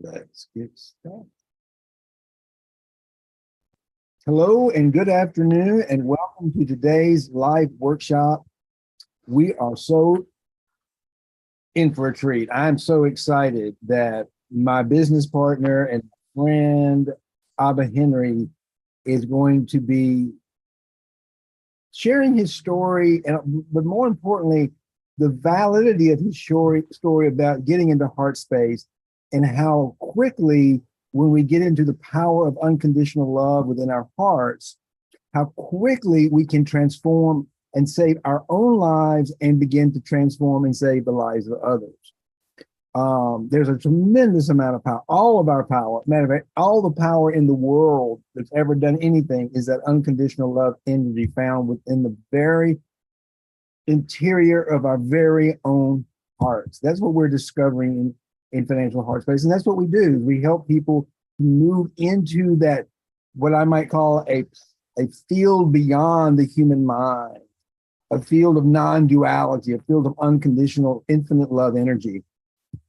Let's get started. Hello and good afternoon, and welcome to today's live workshop. We are so in for a treat. I'm so excited that my business partner and friend, Abba Henry, is going to be sharing his story, but more importantly, the validity of his story about getting into heart space and how quickly, when we get into the power of unconditional love within our hearts, how quickly we can transform and save our own lives and begin to transform and save the lives of others. There's a tremendous amount of power, all of our power. Matter of fact, all the power in the world that's ever done anything is that unconditional love energy found within the very interior of our very own hearts. That's what we're discovering in Financial Heart Space. And that's what we do. We help people move into that, what I might call a field beyond the human mind, a field of non-duality, a field of unconditional, infinite love energy.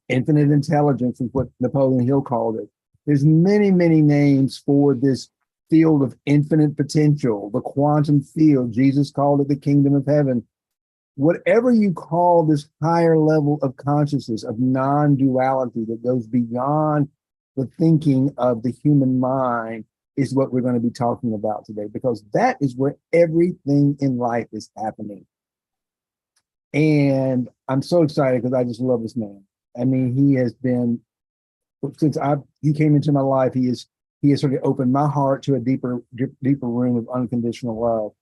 Infinite intelligence is what Napoleon Hill called it. There's many, many names for this field of infinite potential, the quantum field. Jesus called it the kingdom of heaven. Whatever you call this higher level of consciousness, of non-duality that goes beyond the thinking of the human mind, is what we're going to be talking about today, because that is where everything in life is happening. And I'm so excited because I just love this man. I mean, he has been, since he came into my life, he has sort of opened my heart to a deeper room of unconditional love.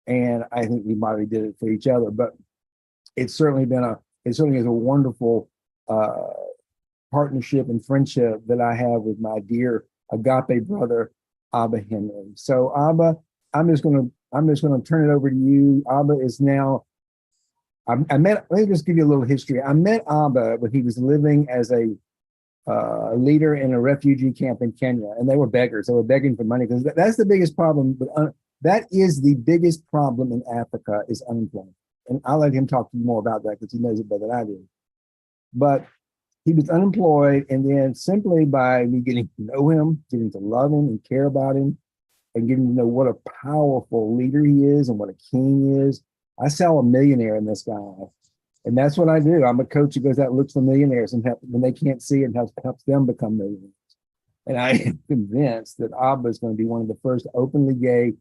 And I think we might have did it for each other, but it's certainly is a wonderful partnership and friendship that I have with my dear agape brother, Abba Henry. So Abba, I'm just gonna turn it over to you. Abba is now, let me just give you a little history. I met Abba when he was living as a leader in a refugee camp in Kenya, and they were beggars. They were begging for money, because that's the biggest problem. But that is the biggest problem in Africa, is unemployment. And I'll let him talk to you more about that, because he knows it better than I do. But he was unemployed, and then simply by me getting to know him, getting to love him and care about him, and getting to know what a powerful leader he is and what a king is, I saw a millionaire in this guy. And that's what I do. I'm a coach who goes out and looks for millionaires, and when they can't see it, helps them become millionaires. And I am convinced that Abba is going to be one of the first openly gay,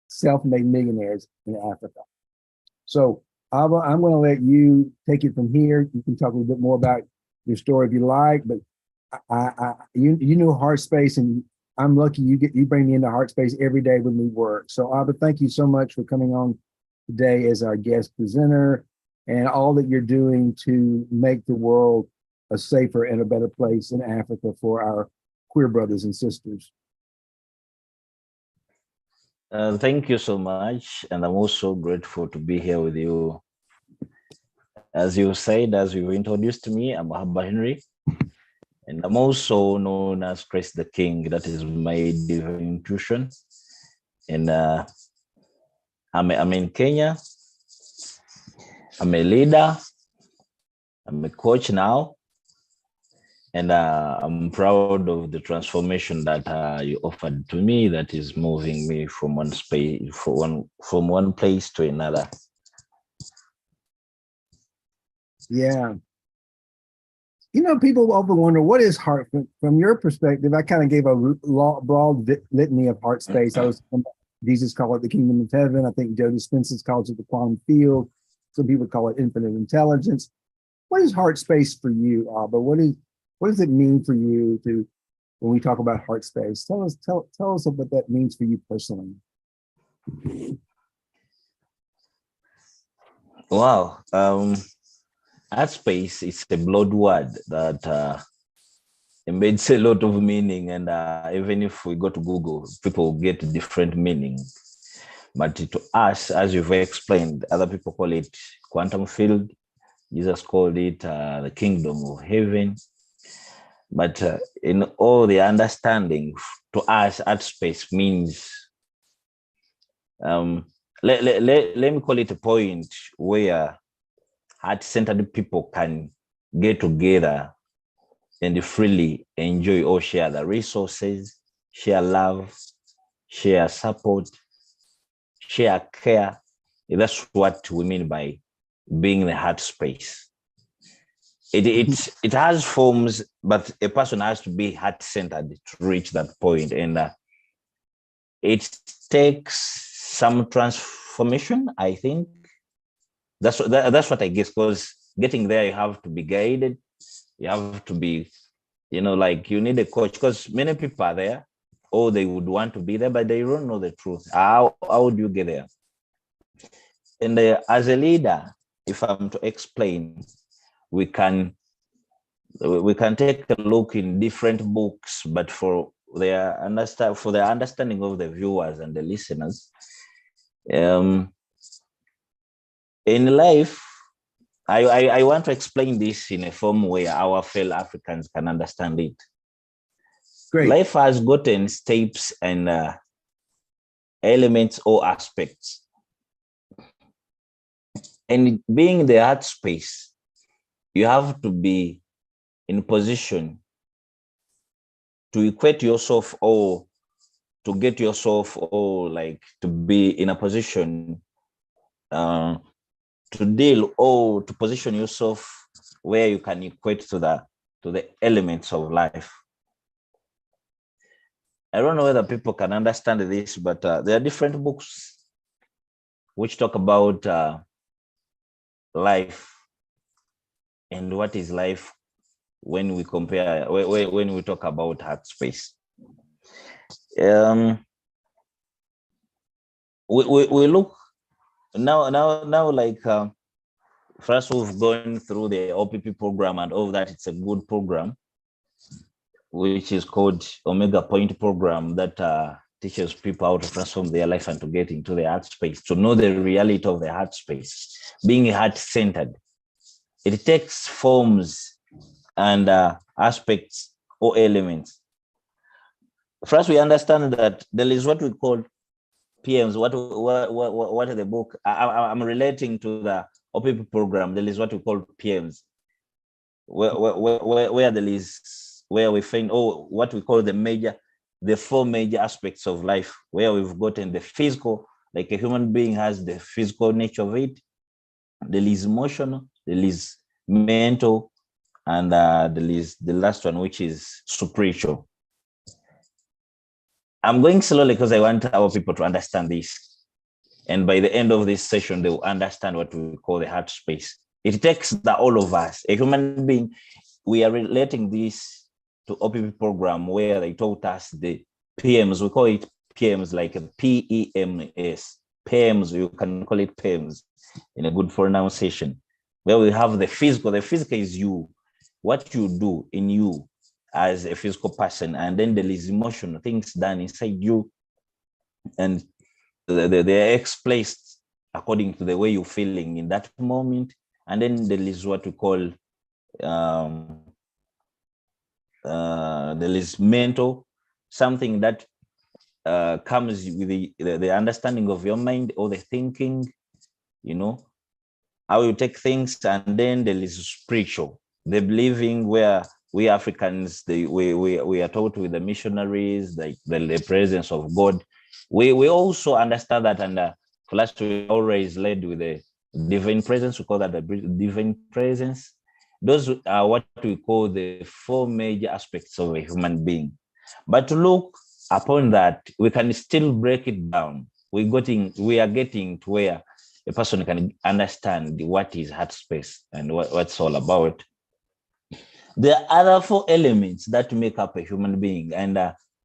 self-made millionaires in Africa. So Abba, I'm going to let you take it from here. You can talk a little bit more about your story if you like, but you know Heart Space, and I'm lucky you bring me into Heart Space every day when we work. So Abba, thank you so much for coming on today as our guest presenter, and all that you're doing to make the world a safer and a better place in Africa for our queer brothers and sisters. Thank you so much, and I'm also grateful to be here with you. As you said, as you introduced me, I'm Abba Henry, and I'm also known as Christ the King. That is my divine intuition. And I'm in Kenya. I'm a leader. I'm a coach now. And I'm proud of the transformation that you offered to me, that is moving me from one place to another. Yeah. You know, people often wonder, what is heart? From your perspective, I kind of gave a broad litany of heart space. Jesus called it the kingdom of heaven. I think Joe Dispenza calls it the quantum field. Some people call it infinite intelligence. What is heart space for you, Abba? What does it mean for you when we talk about heart space? Tell us what that means for you personally. Wow. Heart space is a broad word that embeds a lot of meaning, and even if we go to Google, people get different meanings. But to us, as you've explained, other people call it quantum field. Jesus called it the kingdom of heaven. But in all the understanding, to us, heart space means, let me call it a point where heart-centered people can get together and freely enjoy or share the resources, share love, share support, share care. That's what we mean by being the heart space. It has forms, but a person has to be heart-centered to reach that point. And it takes some transformation, I think. That's what I guess, because getting there, you have to be guided. You have to be, like you need a coach, because many people are there, or they would want to be there, but they don't know the truth. How would you get there? And as a leader, if I'm to explain, we can take a look in different books, but for the understanding of the viewers and the listeners, in life, I want to explain this in a form where our fellow Africans can understand it. Great. Life has gotten steps and elements or aspects. And being the heart space, you have to be in position to equate yourself, or to get yourself, or like to be in a position to deal, or to position yourself where you can equate to the elements of life. I don't know whether people can understand this, but there are different books which talk about life and what is life when we compare, when we talk about heart space. We look now like first, we've gone through the OPP program and all that. It's a good program, which is called Omega Point program, that teaches people how to transform their life and to get into the heart space, to know the reality of the heart space, being heart-centered. It takes forms and aspects or elements. First, we understand that there is what we call PMs. What are the book? I'm relating to the OPP program. There is what we call PMs, where there is, where we find what we call the four major aspects of life, where we've gotten the physical, like a human being has the physical nature of it. There is emotional, there is mental, and there is the last one, which is spiritual. I'm going slowly because I want our people to understand this. And by the end of this session, they will understand what we call the heart space. It takes all of us, a human being. We are relating this to OPP program, where they taught us the PMs. We call it PMs, like a PEMS. PMs, you can call it PEMs in a good pronunciation, where we have the physical. The physical is you, what you do in you as a physical person, and then there is emotional things done inside you, and they are expressed according to the way you're feeling in that moment. And then there is what we call there is mental, something that comes with the understanding of your mind, or the thinking, how you take things. And then there is spiritual, the believing, where we Africans, we are taught with the missionaries, like the presence of God. We also understand that, and for us, we always led with the divine presence. We call that the divine presence. Those are what we call the four major aspects of a human being. But to look upon that, we can still break it down. We are getting to where a person can understand what is heart space and what's all about. There are other four elements that make up a human being, and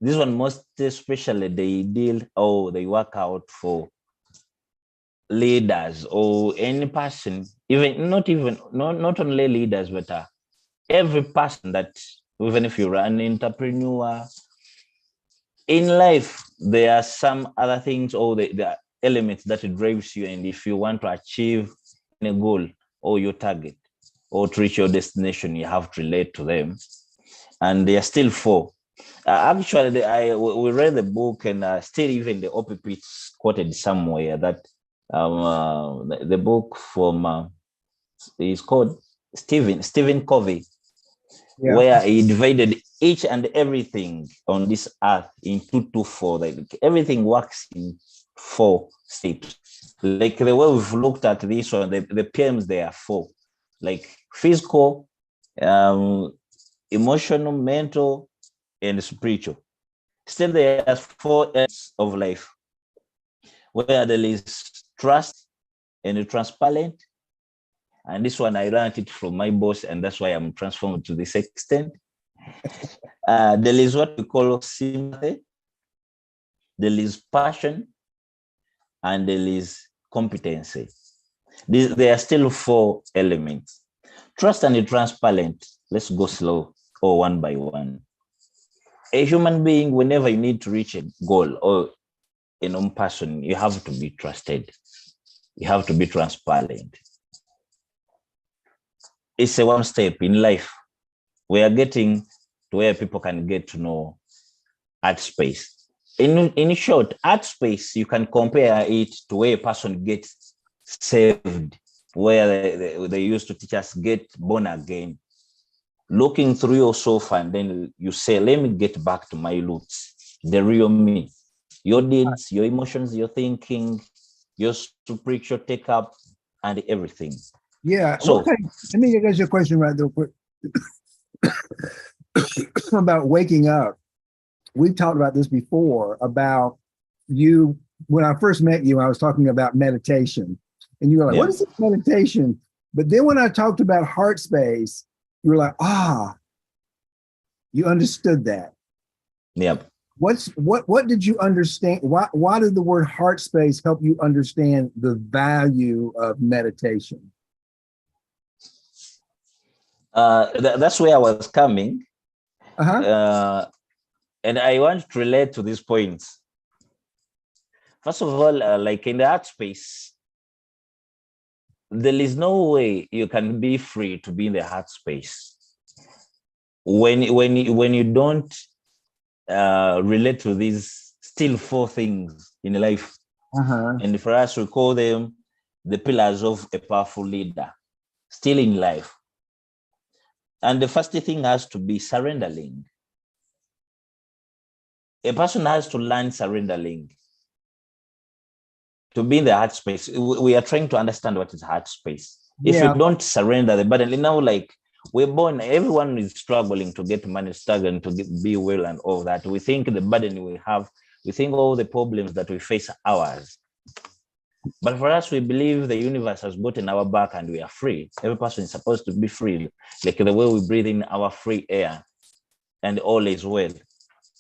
this one most especially they work out for leaders or any person, not only leaders, but every person, that even if you're an entrepreneur in life, there are some other things, or the elements that drives you. And if you want to achieve a goal or your target, or to reach your destination, you have to relate to them. And there are still four. Actually, we read the book, and still even the OPP is quoted somewhere, that the book from is called Stephen Covey. Yeah. where he divided each and everything on this earth into two, four. Like everything works in 4 steps. Like the way we've looked at this one, the PMs, there are 4. Like physical, emotional, mental, and spiritual. Still, there are 4 areas of life where there is trust and transparent. And this one, I learned it from my boss, and that's why I'm transformed to this extent. There is what we call sympathy, there is passion, and there is competency. There are still 4 elements. Trust and transparent. Let's go slow or one by one. A human being, whenever you need to reach a goal or a known person, you have to be trusted. You have to be transparent. It's a one step in life. We are getting to where people can get to know art space. In short, art space, you can compare it to where a person gets saved, where they used to teach us get born again. Looking through yourself, and then you say, let me get back to my roots, the real me. Your deeds, your emotions, your thinking, your spiritual take up, and everything. Yeah. So, Okay. Let me ask you a question right there quick about waking up. We've talked about this before about you. When I first met you, I was talking about meditation, and you were like, Yeah. "What is this meditation?" But then when I talked about heart space, you were like, you understood that. Yep. What did you understand? Why did the word heart space help you understand the value of meditation? That's where I was coming. Uh-huh. And I want to relate to these points. First of all, like in the art space, there is no way you can be free to be in the art space when you don't relate to these still 4 things in life. Uh-huh. And for us, we call them the pillars of a powerful leader, still in life. And the first thing has to be surrendering. A person has to learn surrendering to be in the heart space. We are trying to understand what is heart space. If Yeah. you don't surrender the burden, like we're born, everyone is struggling to get money, struggling to be well and all that. We think the burden we have, we think all the problems that we face are ours. But for us, we believe the universe has gotten our back and we are free. Every person is supposed to be free, like the way we breathe in our free air, and all is well.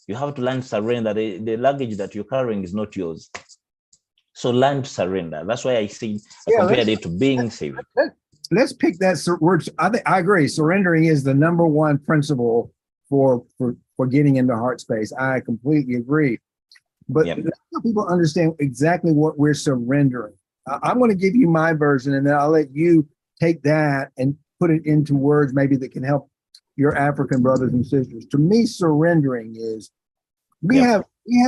You have to learn to surrender. The luggage that you're carrying is not yours. So learn to surrender. That's why I compared it to being saved. Let's pick that word. I agree. Surrendering is the number one principle for getting into heart space. I completely agree. But Yep. let's help people understand exactly what we're surrendering. I'm going to give you my version, and then I'll let you take that and put it into words maybe that can help your African brothers and sisters. To me, surrendering is we have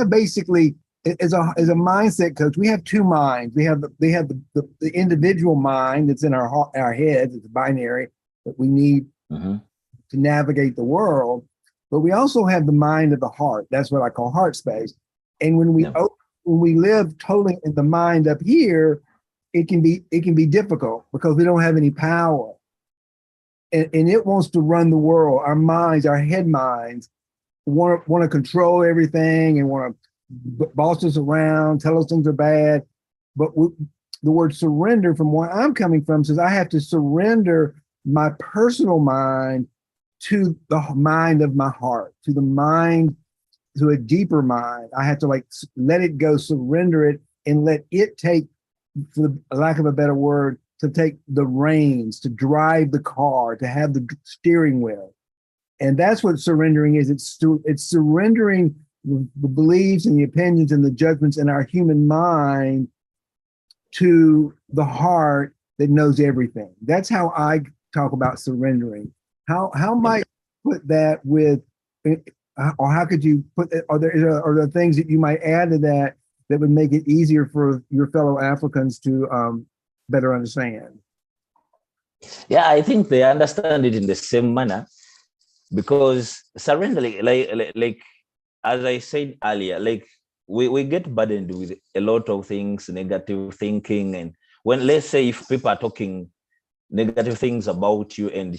basically, as a mindset coach, we have 2 minds. We have the individual mind that's in our heads. It's binary that we need to navigate the world, but we also have the mind of the heart. That's what I call heart space. And when we live totally in the mind up here, it can be difficult because we don't have any power, and it wants to run the world. Our minds, our head minds, want to control everything and want to boss us around, tell us things are bad. But the word surrender, from where I'm coming from, says I have to surrender my personal mind to the mind of my heart, to the mind, to a deeper mind. I have to let it go, surrender it, and let it take, for the lack of a better word, to take the reins, to drive the car, to have the steering wheel. And that's what surrendering is. It's surrendering the beliefs and the opinions and the judgments in our human mind to the heart that knows everything. That's how I talk about surrendering. How might you put that with, or how could you put, are there things that you might add to that that would make it easier for your fellow Africans to better understand? Yeah, I think they understand it in the same manner. because surrender, like as I said earlier, like we get burdened with a lot of things, negative thinking. And when, let's say, if people are talking negative things about you and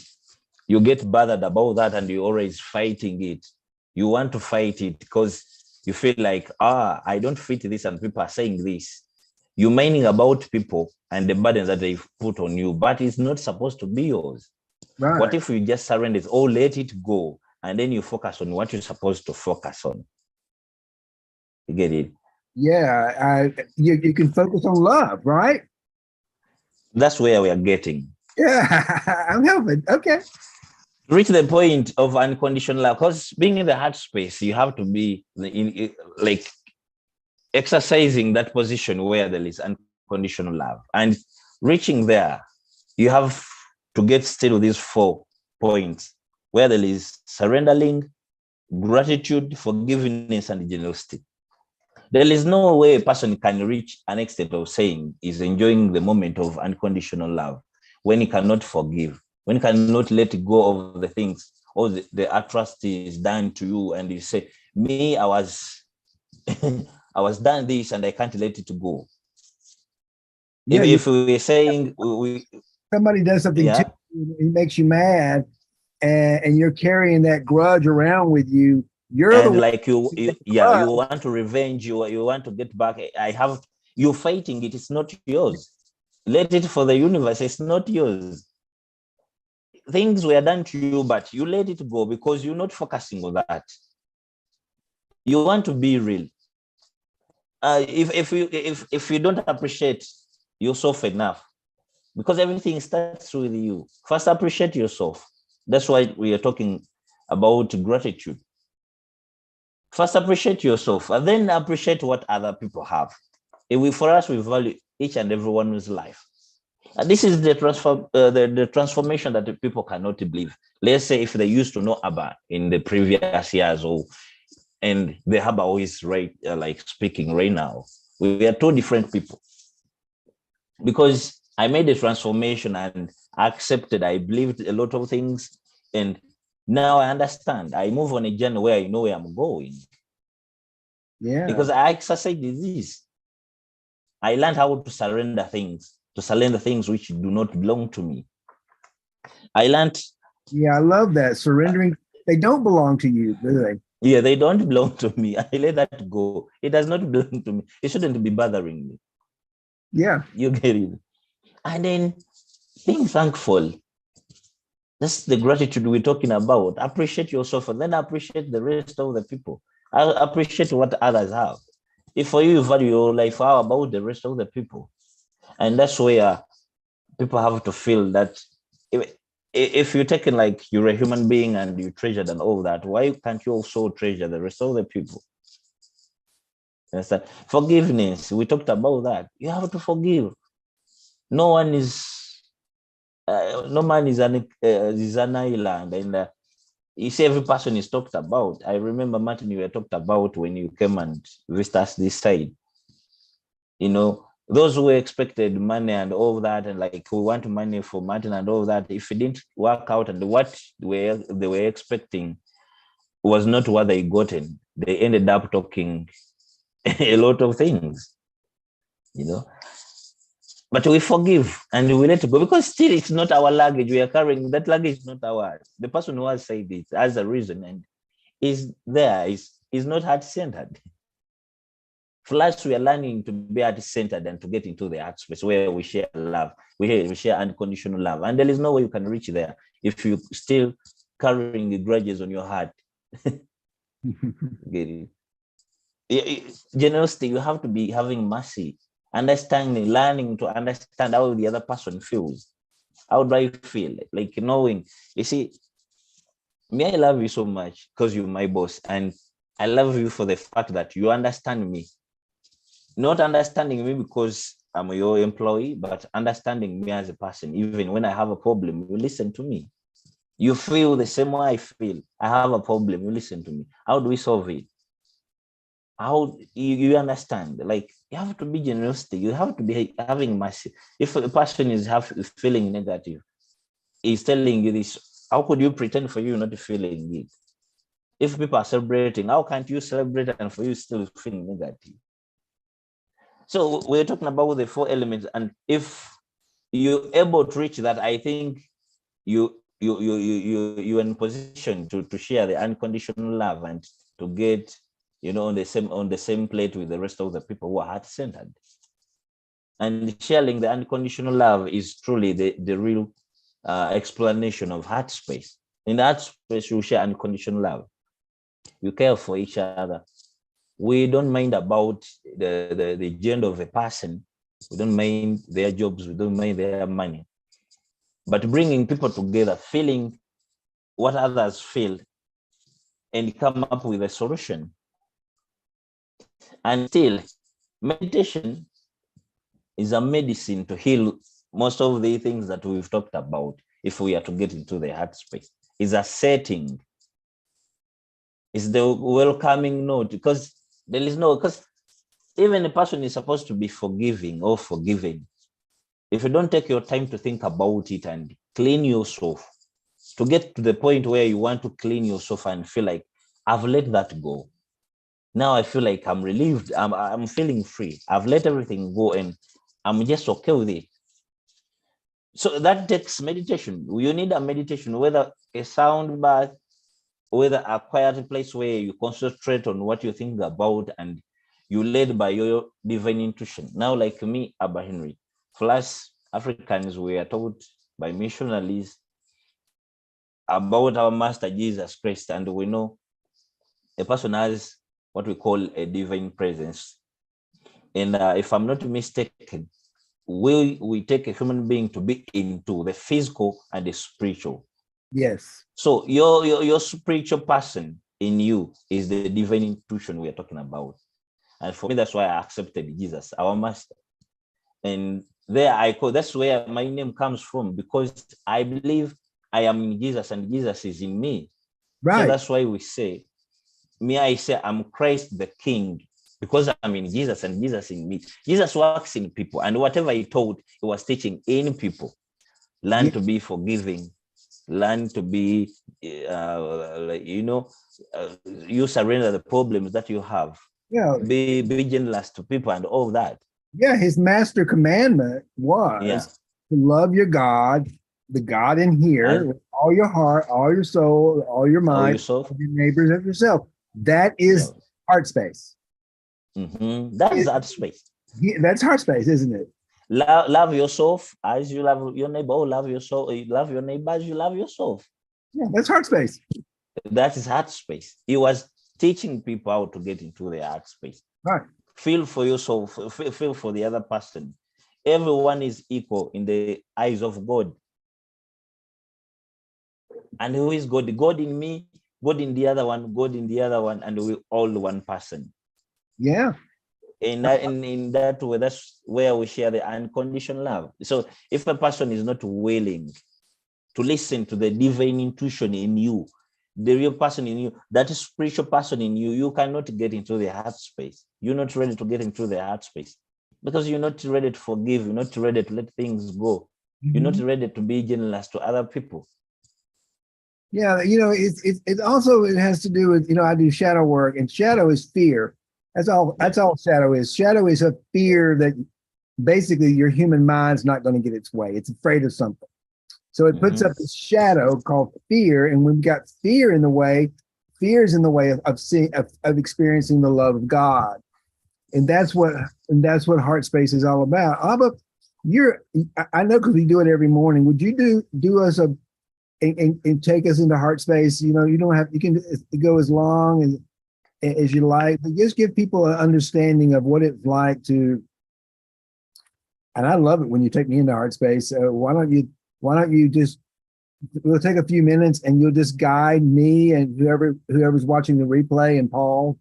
you get bothered about that and you're always fighting it, you want to fight it because you feel like, I don't fit this and people are saying this. You're mining about people and the burdens that they've put on you, but it's not supposed to be yours. Right. What if you just surrender it, or let it go, and then you focus on what you're supposed to focus on? You get it? Yeah. You can focus on love, right? That's where we are getting. Yeah. I'm helping. Okay. Reach the point of unconditional love, because being in the heart space, you have to be like exercising that position where there is unconditional love. And reaching there, you have to get still these 4 points where there is surrendering, gratitude, forgiveness, and generosity. There is no way a person can reach an extent of saying is enjoying the moment of unconditional love when he cannot forgive, when he cannot let go of the things or the atrocities done to you, and you say, me, I was I was done this and I can't let it go. Yeah. If we're saying Somebody does something yeah, to you, it makes you mad, and you're carrying that grudge around with you. You're the and one like you who you want to revenge, you want to get back. You're fighting it, it's not yours. Let it for the universe, it's not yours. Things were done to you, but you let it go because you're not focusing on that. You want to be real. If you don't appreciate yourself enough, because everything starts with you. First, appreciate yourself. That's why we are talking about gratitude. First, appreciate yourself, and then appreciate what other people have. For us, we value each and everyone's life. And this is the transformation that the people cannot believe. Let's say if they used to know Abba in the previous years, and the Abba who is right, like speaking right now, we are 2 different people. Because I made a transformation and I accepted, I believed a lot of things, and now I understand. I move on a journey where I know where I'm going. Yeah. Because I exercised this. I learned how to surrender things which do not belong to me. I learned. Yeah, I love that. Surrendering. They don't belong to you, do they? Yeah, they don't belong to me. I let that go. It does not belong to me. It shouldn't be bothering me. Yeah. You get it? And then being thankful. That's the gratitude we're talking about. Appreciate yourself and then appreciate the rest of the people. I appreciate what others have. If for you value your life, how about the rest of the people? And that's where people have to feel that if you're taking like you're a human being and you treasured and all that, why can't you also treasure the rest of the people? Understand? Forgiveness, we talked about that. You have to forgive. No man is an island, and you see every person is talked about. I remember, Martin, you were talked about when you came and visited us this side. Those who expected money and all that, and like we want money for Martin and all that, if it didn't work out and what they were expecting was not what they gotten, they ended up talking a lot of things, but we forgive and we let it go because still it's not our luggage. We are carrying that luggage, is not ours. The person who has said it has a reason and is not heart-centered. For us, we are learning to be heart-centered and to get into the heart space where we share love, we share unconditional love. And there is no way you can reach there if you still carrying the grudges on your heart. Get it? Generosity, you have to be having mercy, understanding, learning to understand how the other person feels. How do I feel? Like knowing, you see, me, I love you so much because you're my boss. And I love you for the fact that you understand me. Not understanding me because I'm your employee, but understanding me as a person. Even when I have a problem, you listen to me. You feel the same way I feel. I have a problem, you listen to me. How do we solve it? How you understand? Like, you have to be generosity. You have to be having mercy. If a person is feeling negative, he's telling you this, How could you pretend for you not feeling it? If people are celebrating, how can't you celebrate and for you still feeling negative? So we're talking about the four elements, and if you're able to reach that, I think you're in position to share the unconditional love and to get, on the same plate with the rest of the people who are heart-centered. And sharing the unconditional love is truly the real explanation of heart space. In that space, you share unconditional love. You care for each other. We don't mind about the gender of a person. We don't mind their jobs. We don't mind their money. But bringing people together, feeling what others feel, and come up with a solution. And still, meditation is a medicine to heal most of the things that we've talked about. If we are to get into the heart space, is a setting, is the welcoming note, because even a person is supposed to be forgiving or forgiven. If you don't take your time to think about it and clean yourself, to get to the point where you want to clean yourself and feel like, I've let that go. Now I feel like I'm relieved. I'm feeling free. I've let everything go and I'm just okay with it. So that takes meditation. You need a meditation, whether a sound bath, whether a quiet place where you concentrate on what you think about and you led by your divine intuition. Now, like me, Abba Henry, for us Africans, we are taught by missionaries about our Master Jesus Christ, and we know a person has what we call a divine presence. And if I'm not mistaken, we take a human being to be into the physical and the spiritual. Yes. So your spiritual person in you is the divine intuition we are talking about. And for me, that's why I accepted Jesus, our master. And that's where my name comes from, because I believe I am in Jesus and Jesus is in me. Right. So that's why I say I'm Christ the King, because I'm in Jesus and Jesus in me. Jesus works in people, and whatever he taught, he was teaching in people. Learn to be forgiving, learn to be, you surrender the problems that you have. Yeah. Be generous to people and all that. Yeah, his master commandment was to love your God, the God in here, with all your heart, all your soul, all your mind, all your neighbors as yourself. That is heart space. Mm-hmm. That is heart space. That's heart space, isn't it? Love yourself as you love your neighbor. Love yourself. You love your neighbor as you love yourself. Yeah, that's heart space. That is heart space. He was teaching people how to get into the heart space. Right. Feel for yourself. Feel for the other person. Everyone is equal in the eyes of God. And who is God? God in me, God in the other one, God in the other one, and we all one person. Yeah. In that way, that's where we share the unconditional love. So if a person is not willing to listen to the divine intuition in you, the real person in you, that spiritual person in you, you cannot get into the heart space. You're not ready to get into the heart space because you're not ready to forgive. You're not ready to let things go. Mm-hmm. You're not ready to be generous to other people. Yeah, it also has to do with, I do shadow work, and shadow is fear. That's all shadow is. Shadow is a fear that basically your human mind's not going to get its way. It's afraid of something. So it puts up this shadow called fear. And when we've got fear in the way, fear is in the way of experiencing the love of God. And that's what heart space is all about. Abba, I know because we do it every morning. Would you do us and take us into heart space? You can go as long as you like, but just give people an understanding of what it's like to. And I love it when you take me into heart space. Why don't you just, we'll take a few minutes and you'll just guide me and whoever's watching the replay, and Paul,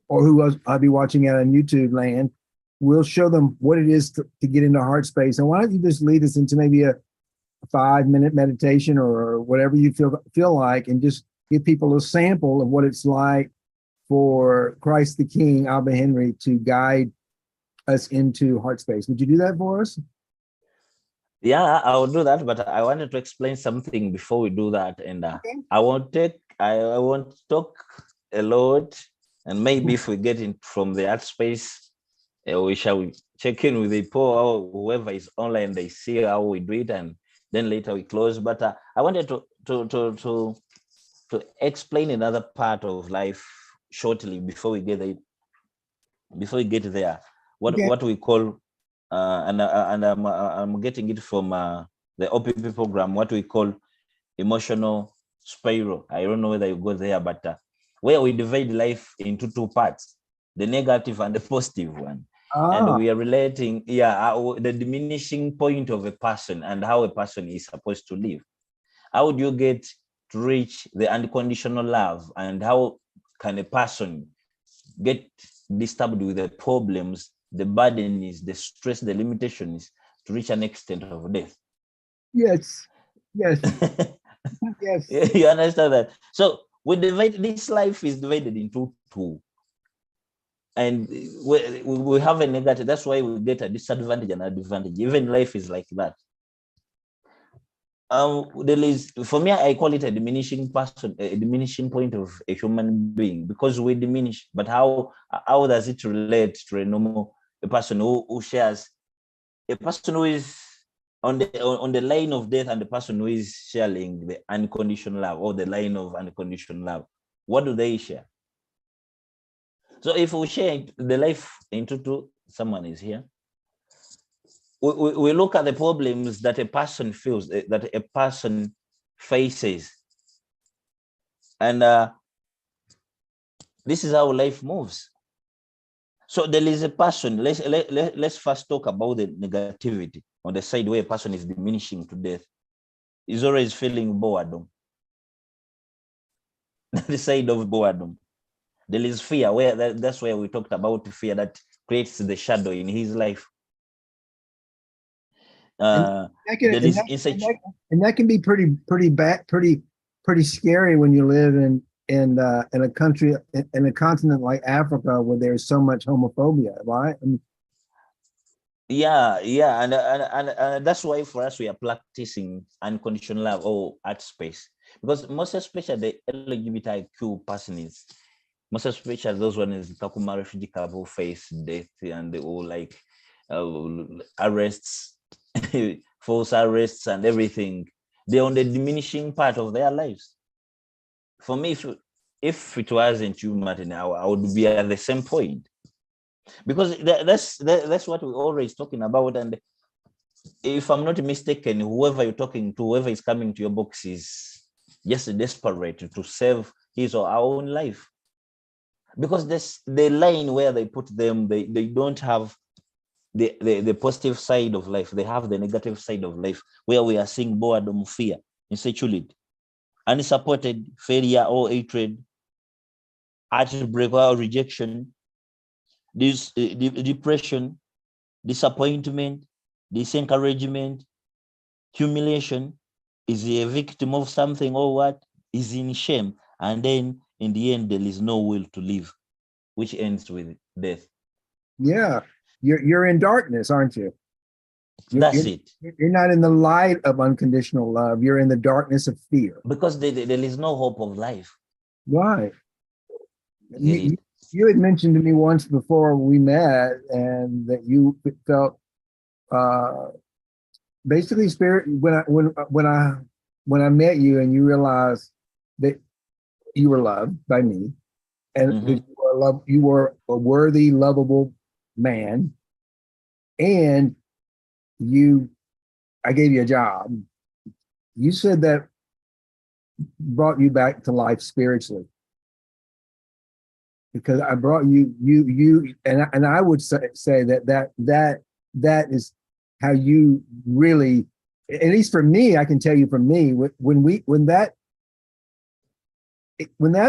or who else I'll be watching at on YouTube land. We'll show them what it is to get into heart space. And why don't you just lead us into maybe a 5-minute meditation or whatever you feel like, and just give people a sample of what it's like for Christ the King, Abba Henry, to guide us into heart space. Would you do that for us? Yeah, I'll do that, but I wanted to explain something before we do that, and Okay. I won't talk a lot, and maybe if we get in from the art space, we shall check in with the people or whoever is online. They see how we do it, and then later we close. But I wanted to explain another part of life shortly before we get there. Okay. What we call and I'm getting it from the OPP program, what we call emotional spiral. I don't know whether you go there, but where we divide life into two parts, the negative and the positive one. And Ah, we are relating, the diminishing point of a person and how a person is supposed to live. How do you get to reach the unconditional love, and how can a person get disturbed with the problems, the burden is, the stress, the limitations to reach an extent of death? yes. Yes. Yes. You understand that? So we divide, this life is divided into two. And we have a negative, that's why we get a disadvantage and advantage. Even life is like that. There is, for me, I call it a diminishing person, a diminishing point of a human being, because we diminish. But how does it relate to a person who shares, a person who is on the line of death, and the person who is sharing the unconditional love, or the line of unconditional love? What do they share? So if we share the life into two, someone is here. We look at the problems that a person feels, that a person faces, and this is how life moves. So there is a person. Let's first talk about the negativity on the side where a person is diminishing to death. Is always feeling boredom. The side of boredom. There is fear, where that's where we talked about fear that creates the shadow in his life. And that can There and is that, insecurity. and that can be pretty bad, pretty scary when you live in a country in a continent like Africa where there's so much homophobia, right? And Yeah, and that's why for us we are practicing unconditional love or art space, because most especially the LGBTQ person is, most especially those ones Kakuma refugee couple face death, and they all like arrests, false arrests and everything. They're on the diminishing part of their lives. For me, if it wasn't you, Martin, I would be at the same point, because that's what we're always talking about. And if I'm not mistaken, whoever you're talking to, whoever is coming to your box is just desperate to save his or our own life. Because this the line where they put them, they don't have the positive side of life. They have the negative side of life, where we are seeing boredom, fear, insecurity, unsupported failure or hatred, heartbreak or rejection, this depression, disappointment, disencouragement, humiliation. Is he a victim of something or what? Is he in shame? And then in the end, there is no will to live, which ends with death. yeah, you're in darkness, aren't you? You're, That's you're it. you're not in the light of unconditional love. You're in the darkness of fear. Because there is no hope of life. Why? Get You, it? you had mentioned to me once before we met, and that you felt uh, basically spirit when I met you, and you realized that you were loved by me, and that Mm-hmm. you were a worthy, lovable man, and you I gave you a job. You said that brought you back to life spiritually, because I brought and I would say that is how you really, at least for me, I can tell you, for me, when that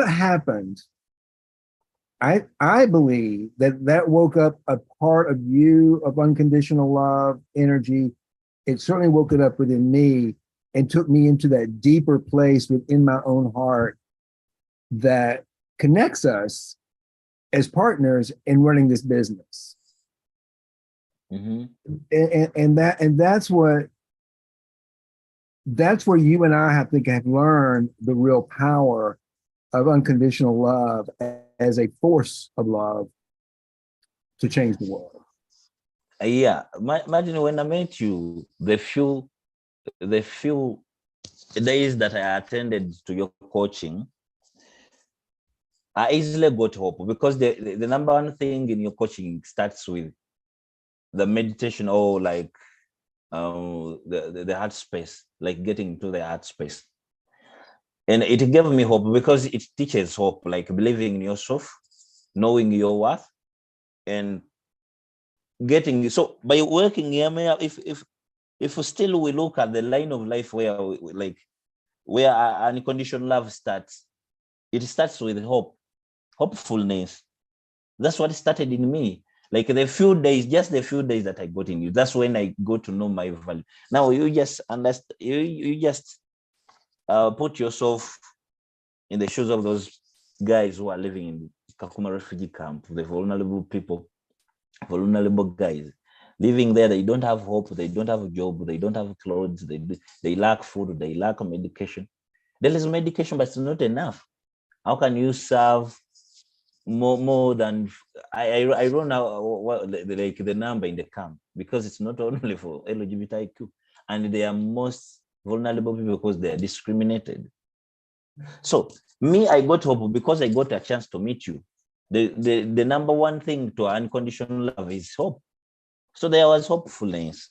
happened, I believe that woke up a part of you, of unconditional love energy. It certainly woke it up within me and took me into that deeper place within my own heart that connects us as partners in running this business. Mm-hmm. And that's what that's where you and I think have learned the real power of unconditional love as a force of love to change the world. Yeah, imagine when I met you, the few days that I attended to your coaching, I easily got hope because the number one thing in your coaching starts with the meditation or like the heart space, like getting to the heart space. And it gave me hope because it teaches hope, like believing in yourself, knowing your worth, and getting so by working here, if still we look at the line of life where like where unconditional love starts, it starts with hope, hopefulness. That's what started in me. Like just the few days that I got in you, that's when I got to know my value. Now you just understand, you just put yourself in the shoes of those guys who are living in Kakuma refugee camp, the vulnerable people, vulnerable guys living there. They don't have hope, they don't have a job, they don't have clothes, they lack food, they lack medication. There is medication, but it's not enough. How can you serve more than I don't know what like the number in the camp, because it's not only for LGBTQ, and they are most vulnerable people because they are discriminated. So me, I got hope because I got a chance to meet you. The number one thing to unconditional love is hope. So there was hopefulness.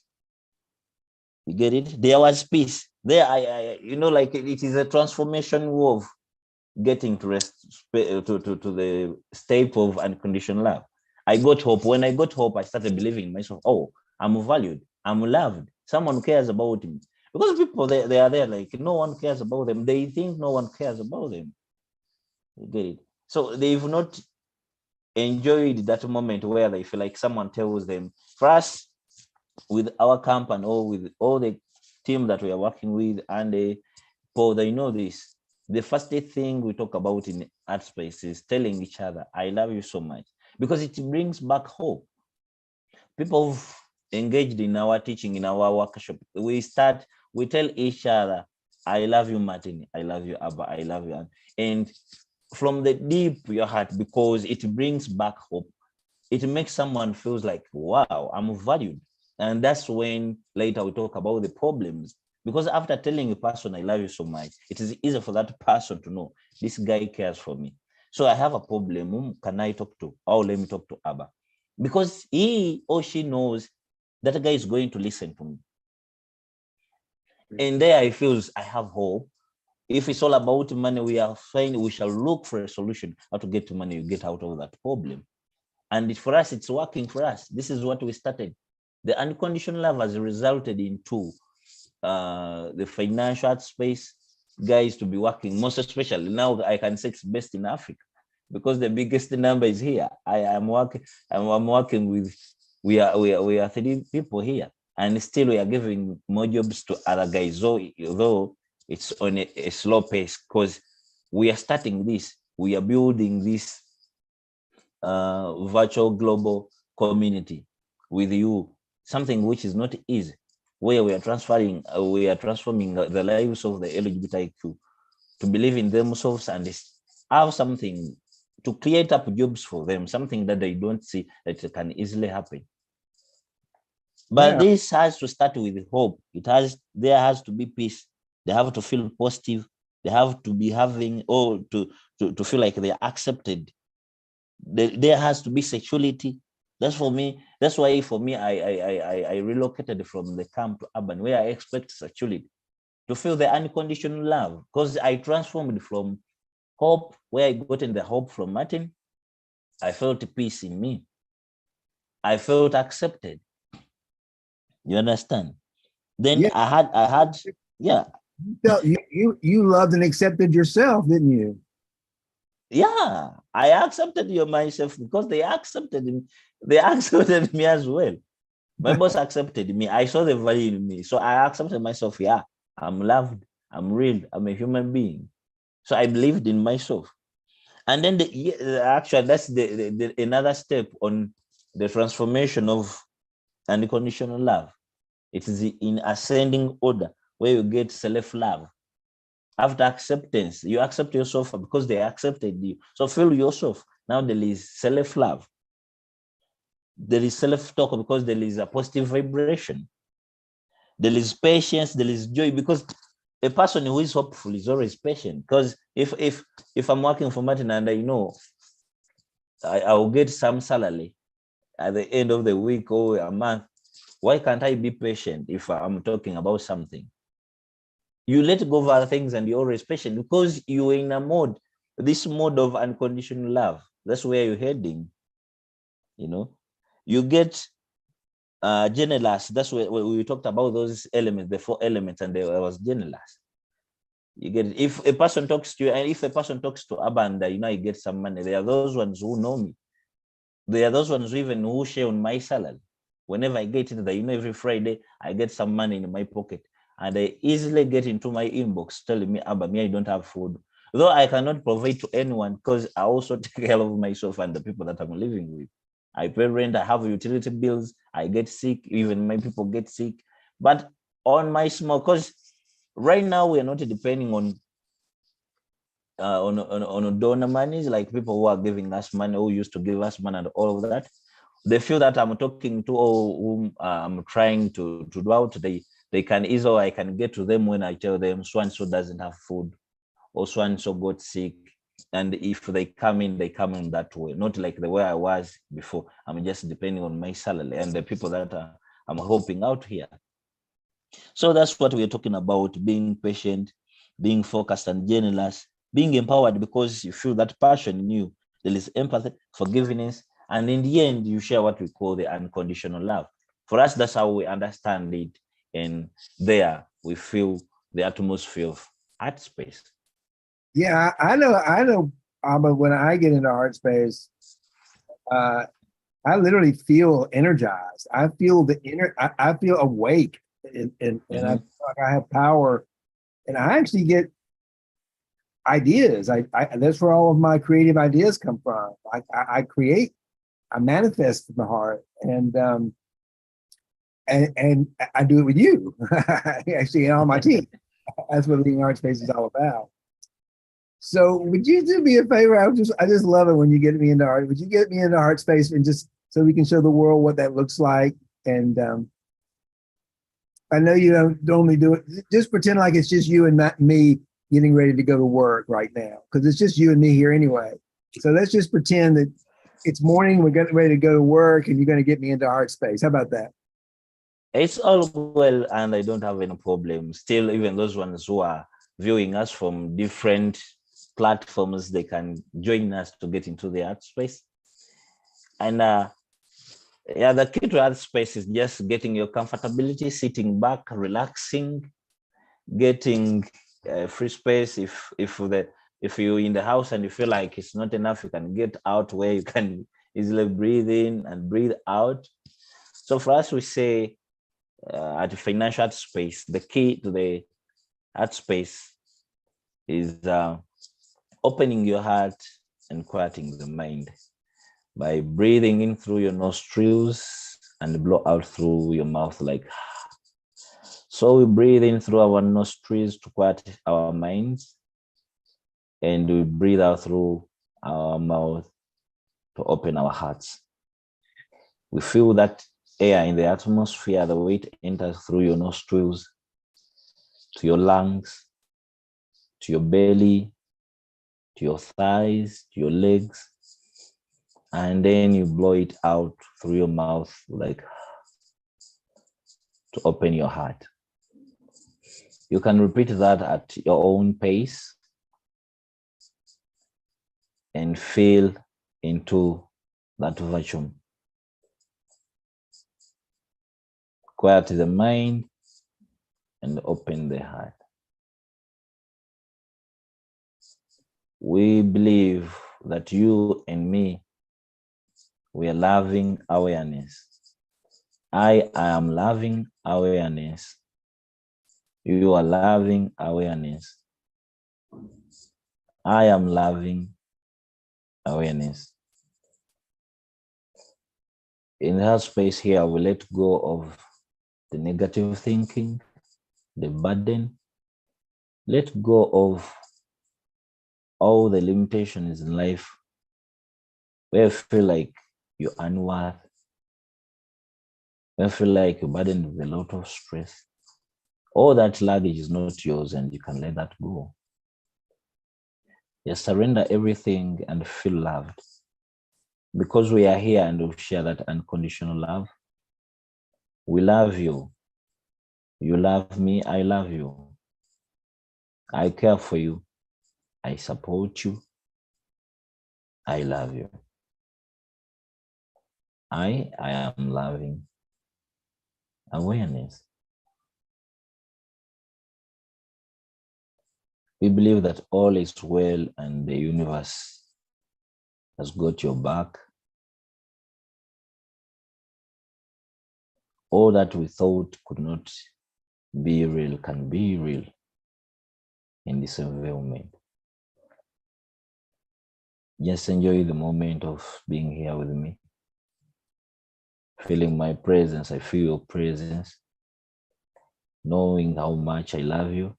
You get it? There was peace. There, like it is a transformation of getting to to the state of unconditional love. I got hope. When I got hope, I started believing in myself. Oh, I'm valued. I'm loved. Someone cares about me. Because people, they are there like no one cares about them. They think no one cares about them. You get it? So they've not enjoyed that moment where they feel like someone tells them. For us, with our company or with all the team that we are working with, and Paul, they know this. The first thing we talk about in art space is telling each other, I love you so much, because it brings back hope. People who've engaged in our teaching, in our workshop, we tell each other, I love you, Martin. I love you, Abba. I love you. And from the deep your heart, because it brings back hope. It makes someone feels like, wow, I'm valued. And that's when later we talk about the problems. Because after telling a person, I love you so much, it is easy for that person to know this guy cares for me. So I have a problem. Whom can I talk to? Oh, let me talk to Abba. Because he or she knows that guy is going to listen to me. And there I feel I have hope. If it's all about money, we shall look for a solution how to get money, you get out of that problem. And for us, it's working for us. This is what we started. The unconditional love has resulted into the financial art space guys to be working, most especially now I can say it's best in Africa, because the biggest number is here. I'm working with, we are 3 people here, and still we are giving more jobs to other guys, although it's on a slow pace, because we are starting this, we are building this virtual global community with you, something which is not easy, where we are transforming the lives of the LGBTQ to believe in themselves and have something to create up jobs for them, something that they don't see that it can easily happen. But this has to start with hope. There has to be peace. They have to feel positive. They have to be having, or to feel like they are accepted. There has to be sexuality. That's why for me, I relocated from the camp to urban, where I expect sexuality, to feel the unconditional love, because I transformed from hope, where I got in the hope from Martin. I felt peace in me. I felt accepted. You understand? Then Yeah. I had, yeah. You loved and accepted yourself, didn't you? Yeah, I accepted you myself, because they accepted me as well. My boss accepted me. I saw the value in me. So I accepted myself. Yeah, I'm loved. I'm real. I'm a human being. So I believed in myself. And then actually, that's another step on the transformation of unconditional love. It is in ascending order. where you get self-love. After acceptance, you accept yourself because they accepted you. So feel yourself. Now there is self-love. There is self-talk because there is a positive vibration. There is patience, there is joy, because a person who is hopeful is always patient. Because if I'm working for Martin and I know I will get some salary at the end of the week or a month, why can't I be patient if I'm talking about something? You let go of other things and you're always patient because you're in a mode, this mode of unconditional love. That's where you're heading. You know, you get generous. That's where we talked about those elements, the 4 elements, and there was generous. You get it. If a person talks to you, and if a person talks to Abanda, you know, you get some money. There are those ones who know me. There are those ones who even who share on my salary. Whenever I get it, you know, every Friday I get some money in my pocket, and they easily get into my inbox telling me, Abba, me, I don't have food. Though I cannot provide to anyone because I also take care of myself and the people that I'm living with. I pay rent, I have utility bills, I get sick, even my people get sick. But on my small, because right now we're not depending on donor monies, like people who are giving us money, who used to give us money and all of that. They feel that I'm talking to or whom I'm trying to do out. They can easily, I can get to them when I tell them so and so doesn't have food or so and so got sick. And if they come in that way, not like the way I was before. I'm just depending on my salary and the people that I'm helping out here. So that's what we're talking about: being patient, being focused and generous, being empowered because you feel that passion in you. There is empathy, forgiveness, and in the end, you share what we call the unconditional love. For us, that's how we understand it. And there we feel the atmosphere of art space. Yeah, I know. But when I get into art space, I literally feel energized. I feel I feel awake, and I feel like I have power, and I actually get ideas. That's where all of my creative ideas come from. I create, I manifest from the heart, and I do it with you, actually, and all my team. That's what being art space is all about. So would you do me a favor? I just love it when you get me into art. Would you get me into art space and just so we can show the world what that looks like? And I know you don't normally do it. Just pretend like it's just you and not me getting ready to go to work right now, because it's just you and me here anyway. So let's just pretend that it's morning, we're getting ready to go to work, and you're going to get me into art space. How about that? It's all well, and I don't have any problem. Still, even those ones who are viewing us from different platforms, they can join us to get into the art space. And yeah, the key to art space is just getting your comfortability, sitting back, relaxing, getting free space. If you're in the house and you feel like it's not enough, you can get out where you can easily breathe in and breathe out. So for us, we say at the financial art space, the key to the art space is opening your heart and quieting the mind by breathing in through your nostrils and blow out through your mouth like. So we breathe in through our nostrils to quiet our minds, and we breathe out through our mouth to open our hearts. We feel that air in the atmosphere, the way it enters through your nostrils, to your lungs, to your belly, to your thighs, to your legs, and then you blow it out through your mouth like to open your heart. You can repeat that at your own pace and feel into that vacuum. Quiet the mind and open the heart. We believe that you and me, we are loving awareness. I am loving awareness. You are loving awareness. I am loving awareness. In that space here, we let go of the negative thinking. the burden. Let go of all the limitations in life where you feel like you're unworthy, where you feel like you're burdened with a lot of stress. All that luggage is not yours and you can let that go. Just surrender everything and feel loved. Because we are here and we share that unconditional love. We love you. You love me. I love you. I care for you. I support you. I love you. I am loving awareness. We believe that all is well and the universe has got your back. All that we thought could not be real can be real in this environment. Just enjoy the moment of being here with me. Feeling my presence, I feel your presence. Knowing how much I love you.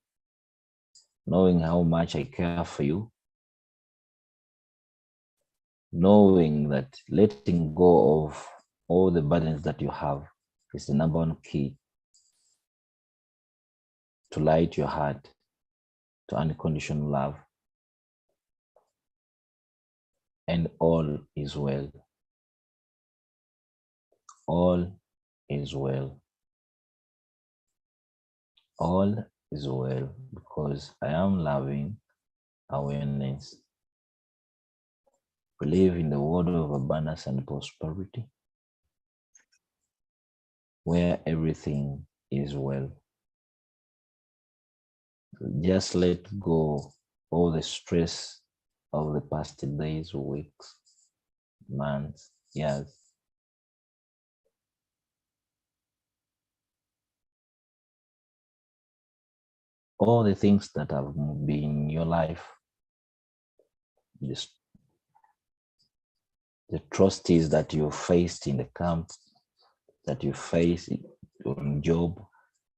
Knowing how much I care for you. Knowing that letting go of all the burdens that you have is the number one key to light your heart to unconditional love. And all is well. All is well. All is well because I am loving awareness. We live in the world of abundance and prosperity where everything is well. Just let go all the stress of the past days, weeks, months, years. All the things that have been in your life, just the atrocities that you faced in the camp, that you face on job,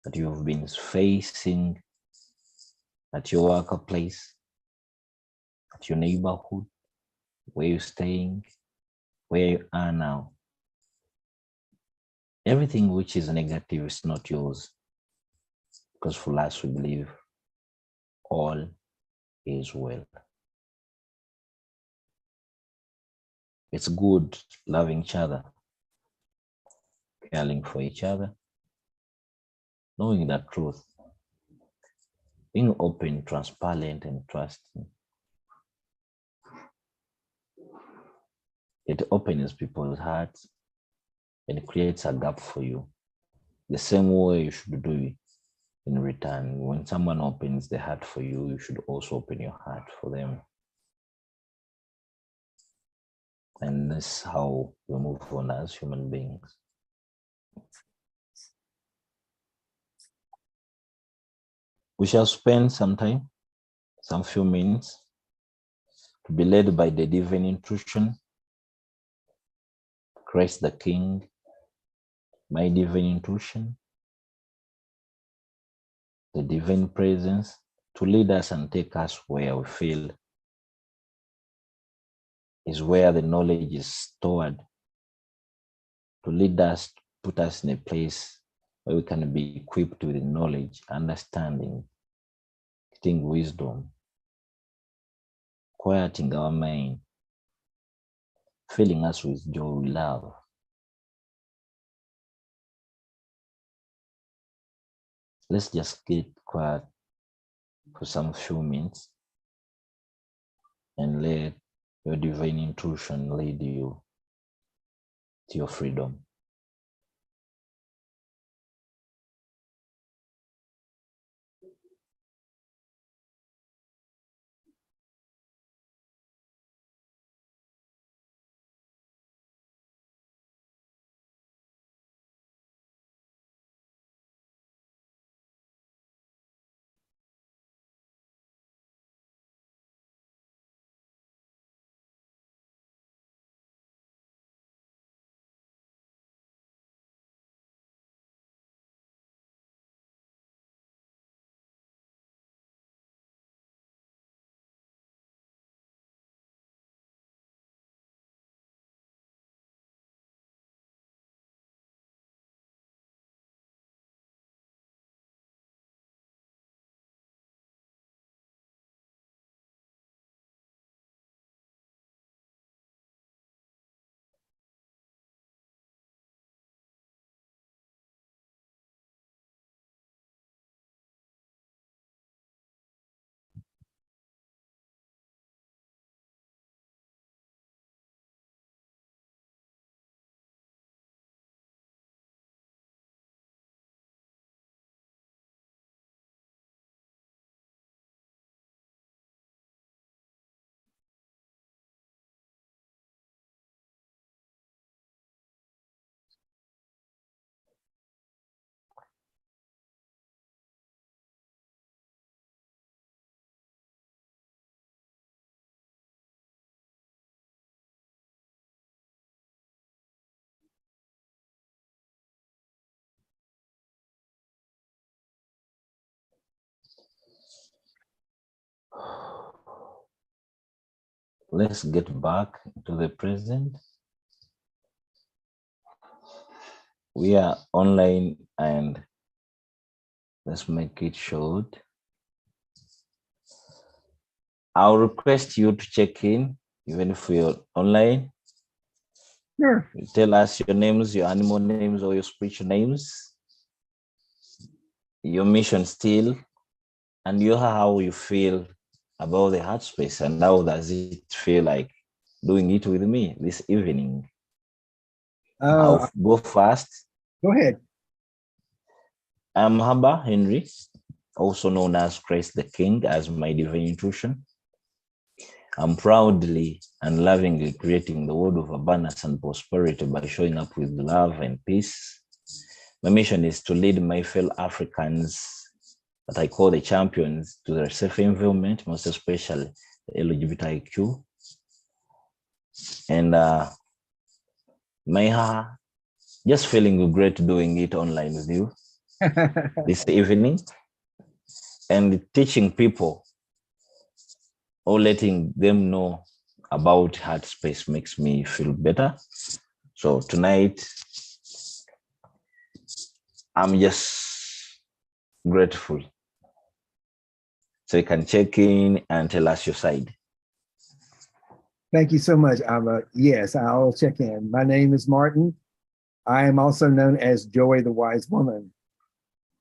that you've been facing at your workplace, at your neighborhood, where you're staying, where you are now. Everything which is negative is not yours. Because for us, we believe all is well. It's good loving each other, caring for each other, knowing that truth, being open, transparent, and trusting. It opens people's hearts and creates a gap for you. The same way you should do it in return. When someone opens the heart for you, you should also open your heart for them. And that's how we move on as human beings. We shall spend some time, some few minutes, to be led by the divine intuition, Christ the King, my divine intuition, the divine presence, to lead us and take us where we feel is where the knowledge is stored, to lead us, put us in a place where we can be equipped with knowledge, understanding, getting wisdom, quieting our mind, filling us with joy, love. Let's just get quiet for some few minutes and let your divine intuition lead you to your freedom. Let's get back to the present. We are online and let's make it short. I'll request you to check in, even if you're online. Sure. Tell us your names, your animal names, or your spiritual names, your mission still, and how you feel about the heart space, and how does it feel like doing it with me this evening. I'll go fast. Go ahead. I'm Haba Henry, also known as Christ the King, as my divine intuition. I'm proudly and lovingly creating the world of abundance and prosperity by showing up with love and peace. My mission is to lead my fellow Africans, that I call the champions, to their safe environment, most especially the LGBTIQ. And just feeling great doing it online with you this evening, and teaching people or letting them know about heart space makes me feel better. So tonight, I'm just grateful. So you can check in and tell us your side. Thank you so much, Ava. Yes, I'll check in. My name is Martin. I am also known as Joy the Wise Woman.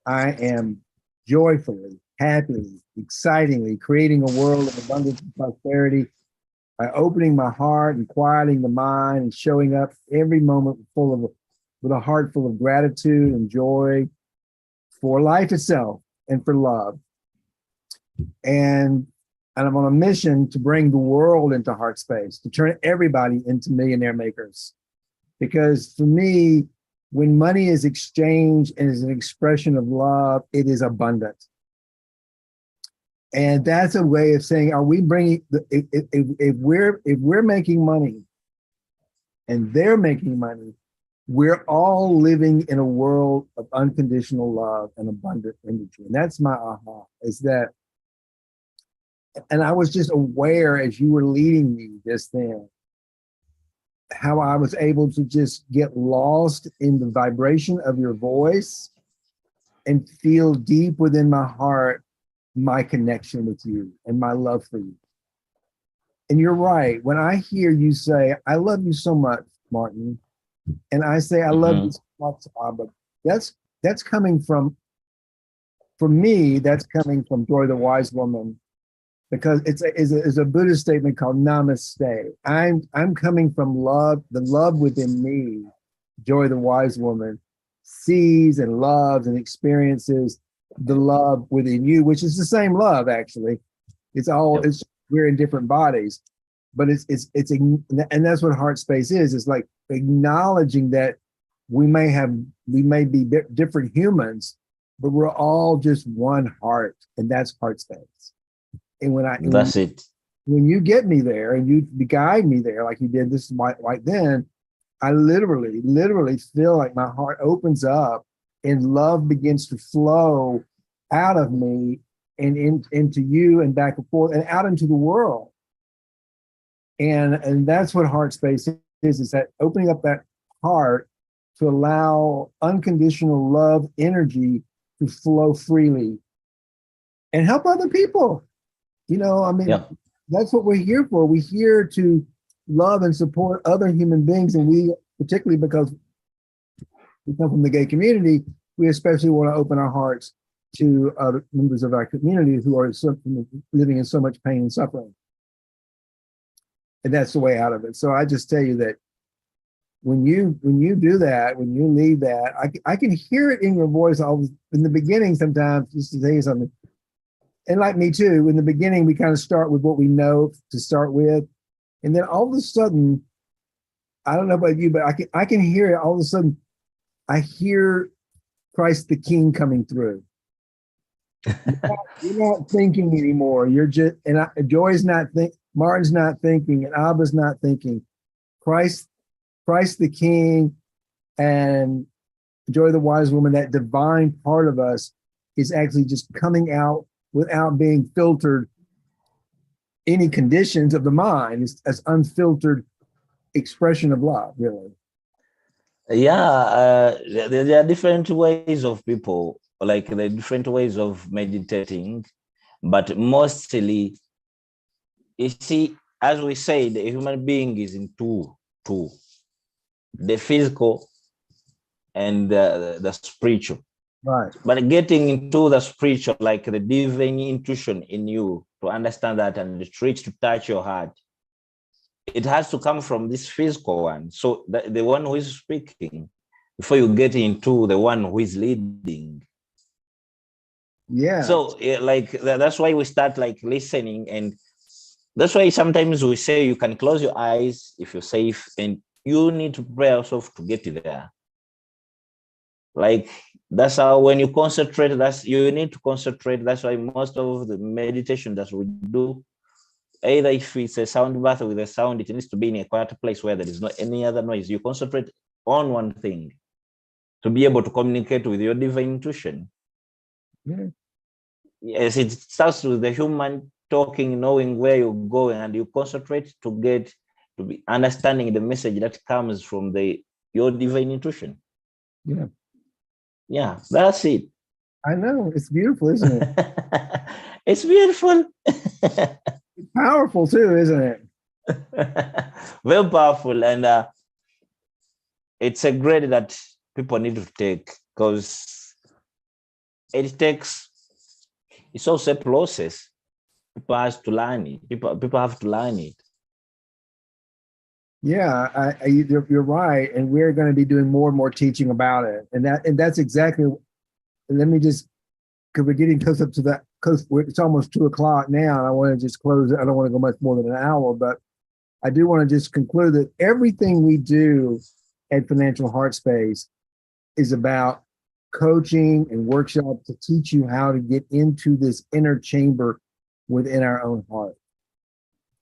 I am joyfully, happily, excitingly creating a world of abundance and prosperity by opening my heart and quieting the mind and showing up every moment with a heart full of gratitude and joy for life itself and for love. And I'm on a mission to bring the world into heart space, to turn everybody into millionaire makers. Because for me, when money is exchanged and is an expression of love, it is abundant. And that's a way of saying, are we bringing, if we're making money and they're making money, we're all living in a world of unconditional love and abundant energy. And that's my aha, is that, and I was just aware as you were leading me just then, how I was able to just get lost in the vibration of your voice and feel deep within my heart my connection with you and my love for you. And you're right. When I hear you say, I love you so much, Martin, and I say, I love you so much, Abba, that's coming from, for me, that's coming from Joy the Wise Woman, because it's a Buddhist statement called Namaste. I'm coming from love, the love within me. Joy the Wise Woman sees and loves and experiences the love within you, which is the same love, actually. It's all, it's, we're in different bodies, but it's and that's what heart space is. It's like acknowledging that we may be different humans, but we're all just one heart, and that's heart space. And when you get me there and you guide me there, like you did this right then, I literally feel like my heart opens up and love begins to flow out of me and into you and back and forth and out into the world. And that's what heart space is that opening up that heart to allow unconditional love energy to flow freely and help other people. You know, I mean, that's what we're here for. We're here to love and support other human beings. And we, particularly because we come from the gay community, we especially want to open our hearts to other members of our community who are living in so much pain and suffering. And that's the way out of it. So I just tell you that when you do that, when you leave that, I can hear it in your voice in the beginning sometimes, just to say something. And like me too, in the beginning, we kind of start with what we know to start with. And then all of a sudden, I don't know about you, but I can hear it all of a sudden. I hear Christ the King coming through. You're not thinking anymore. You're just, and Joy's not thinking, Martin's not thinking, and Abba's not thinking. Christ the King and Joy the Wise Woman, that divine part of us is actually just coming out without being filtered any conditions of the mind. It's as unfiltered expression of love, really. Yeah, there are different ways of people, like the different ways of meditating, but mostly, you see, as we say, the human being is in two, the physical and the spiritual. Right. But getting into the spiritual, like the divine intuition in you to understand that and the reach to touch your heart, it has to come from this physical one. So the one who is speaking, before you get into the one who is leading. Yeah. So like that's why we start like listening, and that's why sometimes we say you can close your eyes if you're safe, and you need to prepare yourself to get there. Like that's how when you concentrate, that's you need to concentrate. That's why most of the meditation that we do, either if it's a sound bath with a sound, it needs to be in a quiet place where there is not any other noise. You concentrate on one thing to be able to communicate with your divine intuition. Yeah. Yes, it starts with the human talking, knowing where you're going, and you concentrate to get to be understanding the message that comes from your divine intuition. Yeah. Yeah, that's it. I know. It's beautiful, isn't it? It's beautiful. It's powerful too, isn't it? Very powerful, and it's a grade that people need to take because it's also a process. People have to learn it. People have to learn it. Yeah, you're right, and we're going to be doing more and more teaching about it, and that's exactly. Let me just, because we're getting close up to that. Close, it's almost 2:00 now, and I want to just close it. I don't want to go much more than an hour, but I do want to just conclude that everything we do at Financial Heart Space is about coaching and workshops to teach you how to get into this inner chamber within our own heart.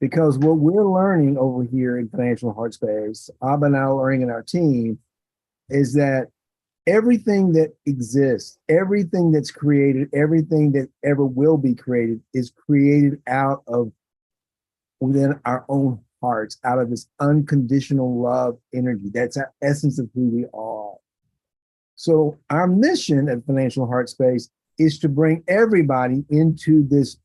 Because what we're learning over here in Financial Heart Space, Abba and I are learning in our team, is that everything that exists, everything that's created, everything that ever will be created is created out of within our own hearts, out of this unconditional love energy. That's our essence of who we are. So our mission at Financial Heart Space is to bring everybody into this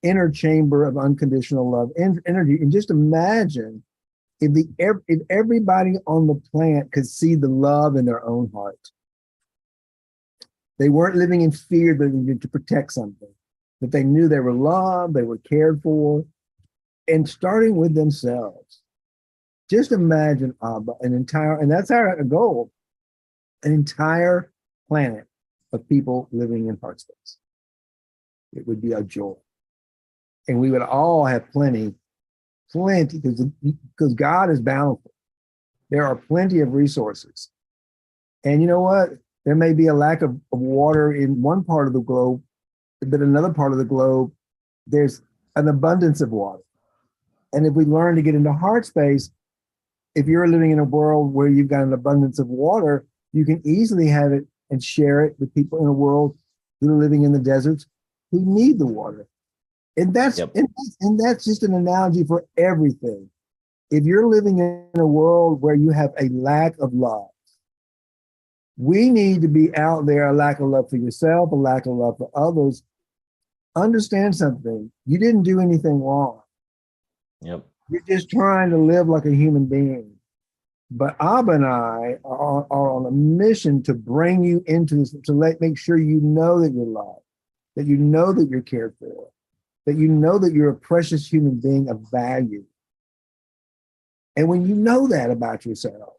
inner chamber of unconditional love energy. And just imagine if everybody on the planet could see the love in their own heart. They weren't living in fear that they needed to protect something, but they knew they were loved, they were cared for, and starting with themselves. Just imagine, Abba, and that's our goal, an entire planet of people living in heart space. It would be a joy. And we would all have plenty, because God is bountiful. There are plenty of resources. And you know what? There may be a lack of water in one part of the globe, but another part of the globe, there's an abundance of water. And if we learn to get into heart space, if you're living in a world where you've got an abundance of water, you can easily have it and share it with people in a world who are living in the deserts who need the water. And that's and that's just an analogy for everything. If you're living in a world where you have a lack of love, we need to be out there, a lack of love for yourself, a lack of love for others. Understand something. You didn't do anything wrong. Yep. You're just trying to live like a human being. But Abba and I are on a mission to bring you into this, to make sure you know that you're loved, that you know that you're cared for, that you know that you're a precious human being of value. And when you know that about yourself,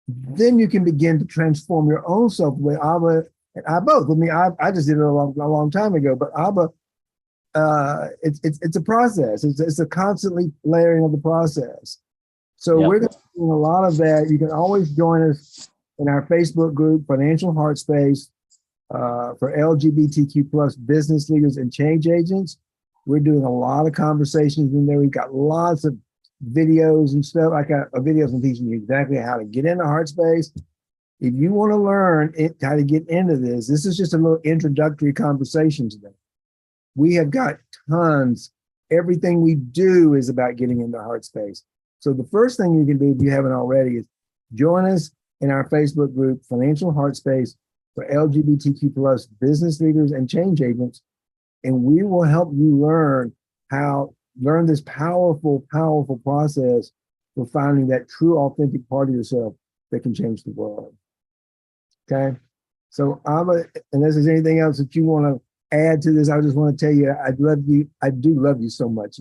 then you can begin to transform your own self the way Abba and I both. I mean, I just did it a long time ago, but Abba, it's a process. It's a constantly layering of the process. So we're going to do a lot of that. You can always join us in our Facebook group, Financial Heart Space, for LGBTQ plus business leaders and change agents. We're doing a lot of conversations in there. We've got lots of videos and stuff. I got videos on teaching you exactly how to get into heart space. If you want to learn how to get into this is just a little introductory conversation today. We have got tons everything we do is about getting into heart space. So the first thing you can do, if you haven't already, is join us in our Facebook group, Financial Heart Space for LGBTQ plus business leaders and change agents. And we will help you learn this powerful, powerful process for finding that true, authentic part of yourself that can change the world. Okay. So unless there's anything else that you want to add to this, I just want to tell you, I love you. I do love you so much.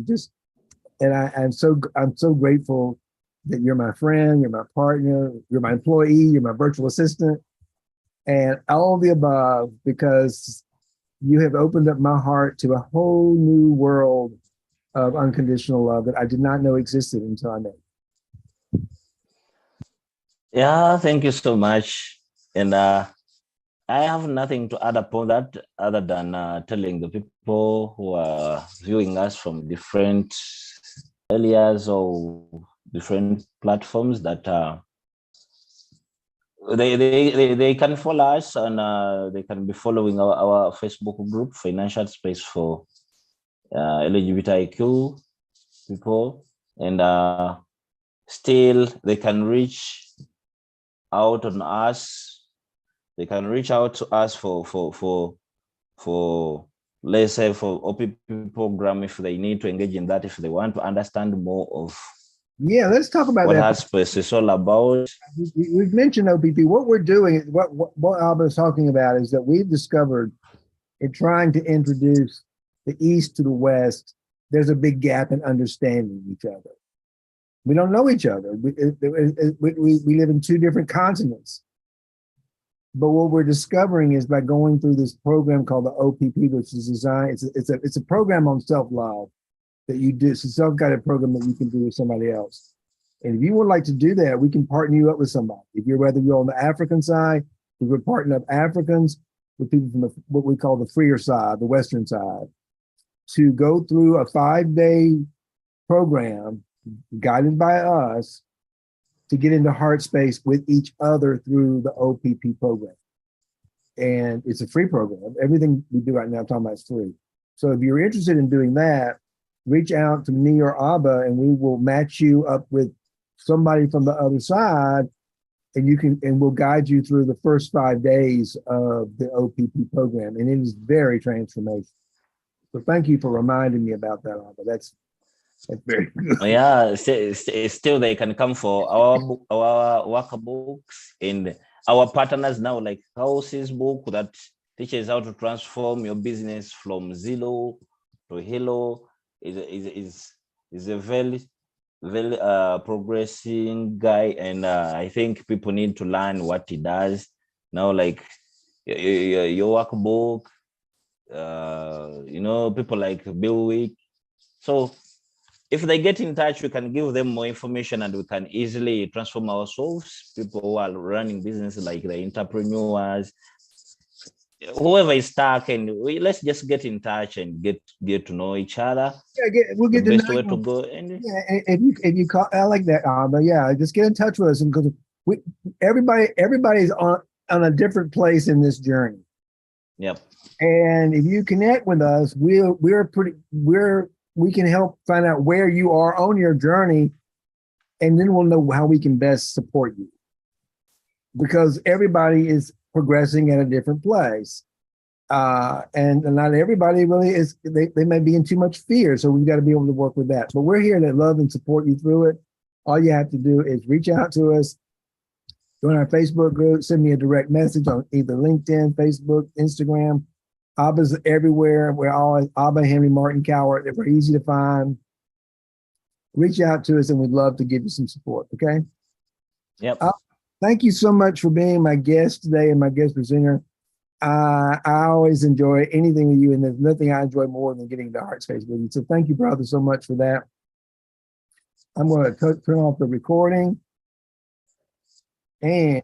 I'm so grateful that you're my friend, you're my partner, you're my employee, you're my virtual assistant, and all of the above, because you have opened up my heart to a whole new world of unconditional love that I did not know existed until I met you. Yeah, thank you so much. And I have nothing to add upon that other than telling the people who are viewing us from different areas or different platforms that they can follow us, and they can be following our Facebook group, Financial Space for LGBTIQ people, and still they can reach out on us. They can reach out to us for let's say for OPP program if they need to engage in that, if they want to understand more of let's talk about what that. Heart Space is all about. We've mentioned OPP. What we're doing, what Alba is talking about, is that we've discovered in trying to introduce the East to the West, there's a big gap in understanding each other. We don't know each other. We live in two different continents. But what we're discovering is by going through this program called the OPP, which is designed, it's a program on self-love that you do. It's a self-guided program that you can do with somebody else. And if you would like to do that, we can partner you up with somebody. Whether you're on the African side, we would partner up Africans with people from what we call the freer side, the Western side, to go through a 5-day program guided by us to get into heart space with each other through the OPP program. And it's a free program. Everything we do right now, I'm talking about, is free. So if you're interested in doing that, reach out to me or Abba, and we will match you up with somebody from the other side, and we'll guide you through the first 5 days of the OPP program. And it is very transformational. So thank you for reminding me about that, Abba. That's very good. Yeah, still they can come for our workbooks, and our partners now, like House's book that teaches how to transform your business from zero to halo, is a very progressing guy, and I think people need to learn what he does now, like your workbook, people like Bill Wick. So if they get in touch, we can give them more information, and we can easily transform ourselves. People who are running businesses, like the entrepreneurs, whoever is stuck, and let's just get in touch and get to know each other. We'll get the the best way to go. And if you call, I like that, but yeah, just get in touch with us, because everybody's on a different place in this journey. Yep. And if you connect with us, we can help find out where you are on your journey, and then we'll know how we can best support you, because everybody is progressing at a different place. And not everybody really is, they may be in too much fear. So we've got to be able to work with that. But we're here to love and support you through it. All you have to do is reach out to us, join our Facebook group, send me a direct message on either LinkedIn, Facebook, Instagram. Abba's everywhere. We're all Abba Henry Martin Cowart. We're easy to find. Reach out to us, and we'd love to give you some support. Okay. Yep. Thank you so much for being my guest today and my guest presenter. I always enjoy anything with you, and there's nothing I enjoy more than getting to heart space with you. So thank you, brother, so much for that. I'm going to turn off the recording, and